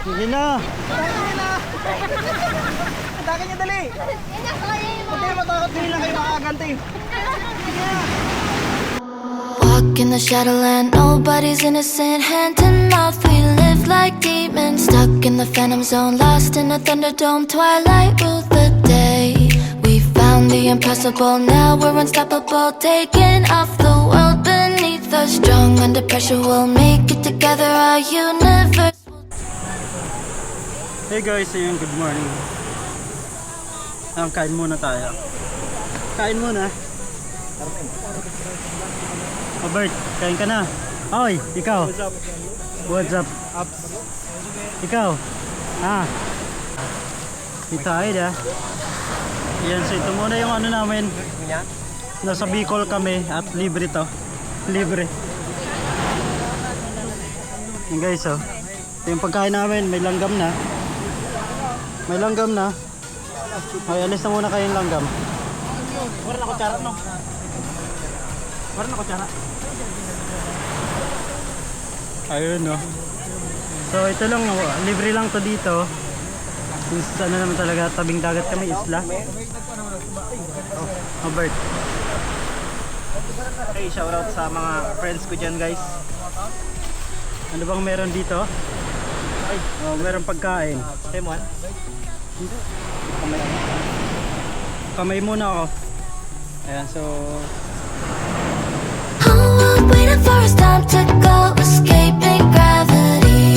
Hindi na. Atake niya dali. Hindi matakot din lang kayo makaganti. Walk in the shadowland, nobody's innocent. Hand in mouth, we live like demons. Stuck in the phantom zone, lost in a thunderdome. Twilight ruled the day. We found the impossible, now we're unstoppable. Taking off the world beneath us. Strong under pressure, we'll make it together. Our universe. Hey guys, ayun, good morning. Kain muna tayo. Kain muna. Oh Bert, kain ka na. Oy, ikaw. What's up? Ikaw. Tita Aida. Yan, so ito muna yung ano namin. Nasa Bicol kami at libre to. Libre. Yan guys, oh. Ito yung pagkain namin, may langgam na. May langgam na. Ay, alis na muna kayong langgam. Wala na kutsara no. Wala na kutsara. Ayun, no. So ito lang, libre lang to dito. Since ano naman talaga, tabing dagat kami, isla. Oh, Bert. Hey, shoutout sa mga friends ko dyan guys. Ano bang meron dito? Ay, oh, meron pagkain. Temuan. Kamay muna ako. Ayan, so Oh, waiting for us time to go, escaping gravity.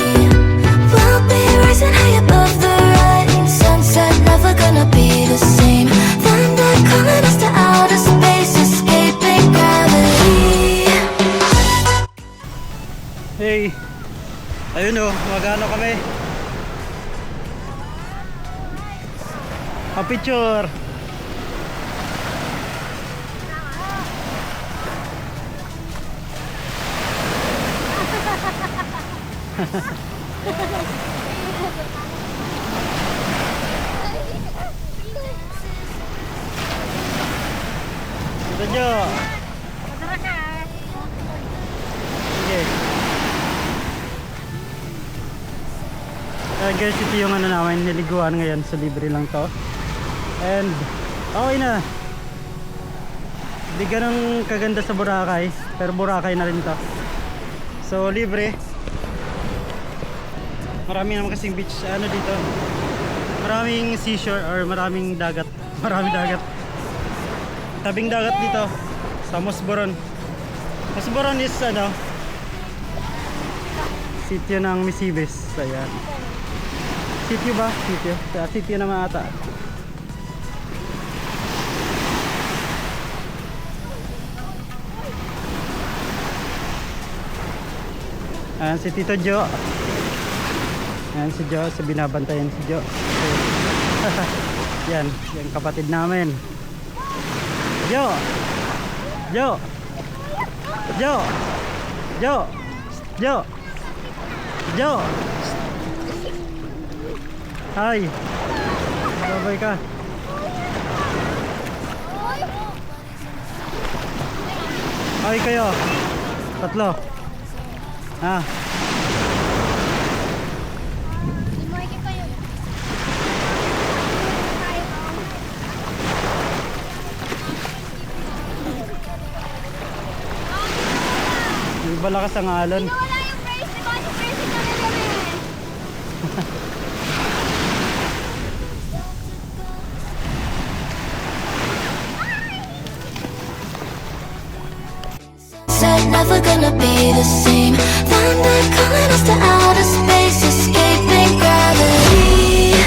We'll be rising high above the rain. Sunset never gonna be the same. Thunder calling us to outer space, escaping gravity. hey. Ayun, oh, magano kami. Picture. Ito nyo. Sige. Guys, ito yung ano namin, niliguan ngayon. So libre lang to. And okay na. Hindi ganun kaganda sa Boracay, pero Boracay na rin to. So libre. Marami naman kasing beach ano dito. Maraming seashore or maraming dagat. Maraming dagat. Tabing dagat dito sa Mosboron. Mosboron is ano, sitio ng Misibis. Ayan. Sitio ba? Sitio. Sitio naman ata. Ayan si Tito Jo. Ayan si Jo, si binabantayan si Jo. Yan, yung kapatid namin. Jo! Jo! Jo! Jo! Jo! Jo! Hi! Babay ka. Hi kayo. Tatlo. Ah. Iba lakas ang alon. Wala yung brace, di ba? Yung brace na nilagay. Said never gonna be the same. Thunder calling us to outer space, escaping gravity.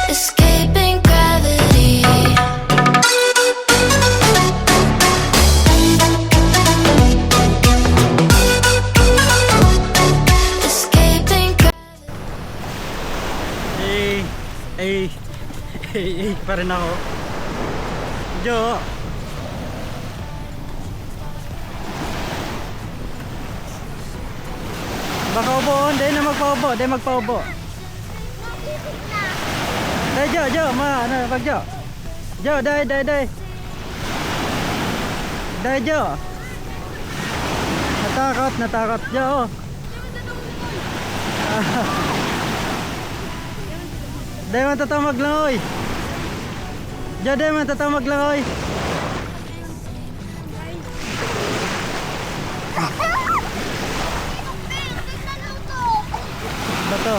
Escaping gravity. Escaping gravity. Pa rin ako. Jo. Baka ubo, hindi na magpaubo, hindi magpaubo. Dai Jo, Jo, ma, ano, pag Jo. Jo, dai. Dahil Jo. Natakot Jo. Dahil matatamag lang oy. Jo, dahil matatamag lang oy. Bato.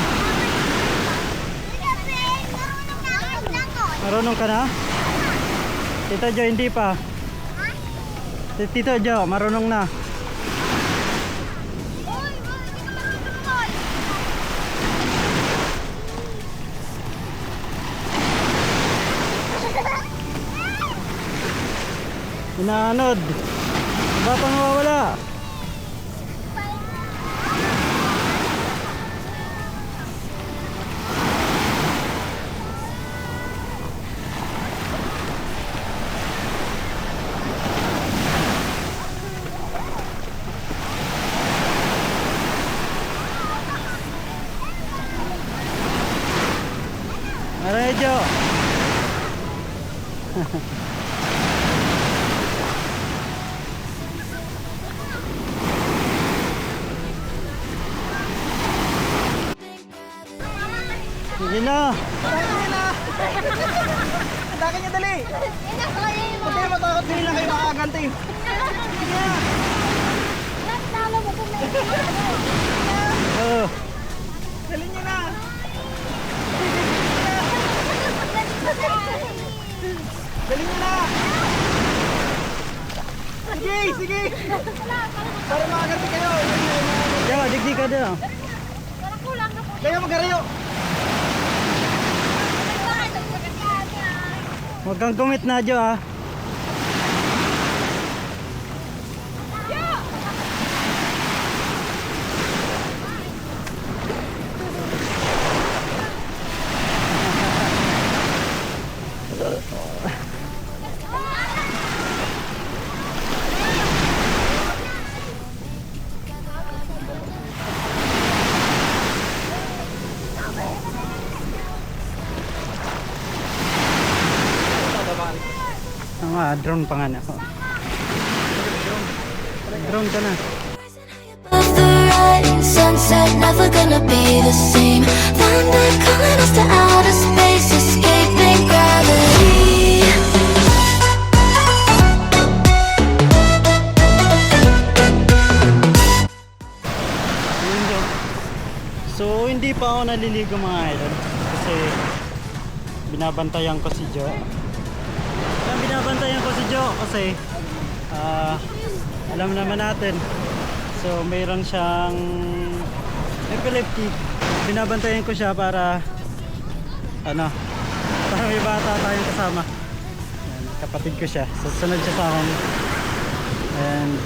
Marunong ka na? Tito Jo, hindi pa. Tito Jo, marunong na. Inaanod. Batang mawawala. Arejo. Sige na. Daki niya dali. Huwag kayo matakot, hindi lang kayo makaganti. Oh. Dali niyo na. Dali niyo na. Sige, sige. Para makaganti kayo. Jo, digdig ka doon. Kayo mag-arayo. Huwag kang kumit na Jo ah. Drone pa nga na ako. Drone ka na. Above the rising sunset, never gonna be the same. Thunder calling us to outer space, escaping gravity. Yun, Jo. So hindi pa ako naliligo mga idol kasi binabantayan ko si Jo. Binabantayan ko si Jo kasi alam naman natin, so mayroon siyang epilepsy. Binabantayan ko siya para para may bata tayong kasama. Yan, kapatid ko siya, so sunod siya sa akin. And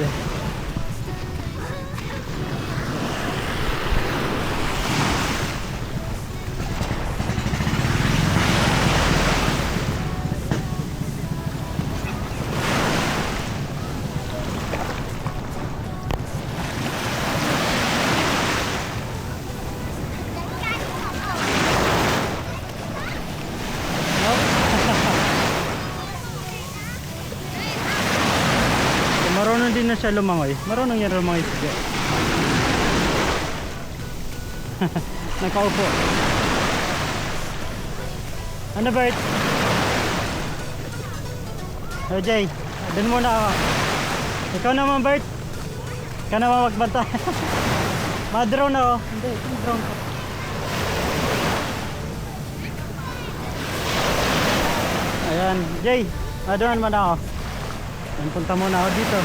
marunong din na siya lumangoy. Marunong yan lumangoy siya. Nakaupo. Ano Bert? Oh Jay, dun muna ako. Ikaw naman Bert. Ikaw naman magbanta. Ma-drone ako. Hindi, drone ko. Ayan, Jay, ma-drone mo na ako. Punta muna ako dito.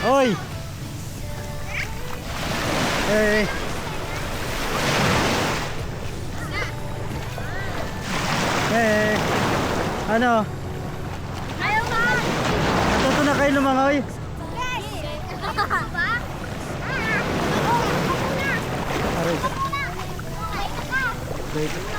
Hoy! Hey! Hey! Ano? Ayaw ka! Natuto na kayo lumangoy? Aray ka. Wait.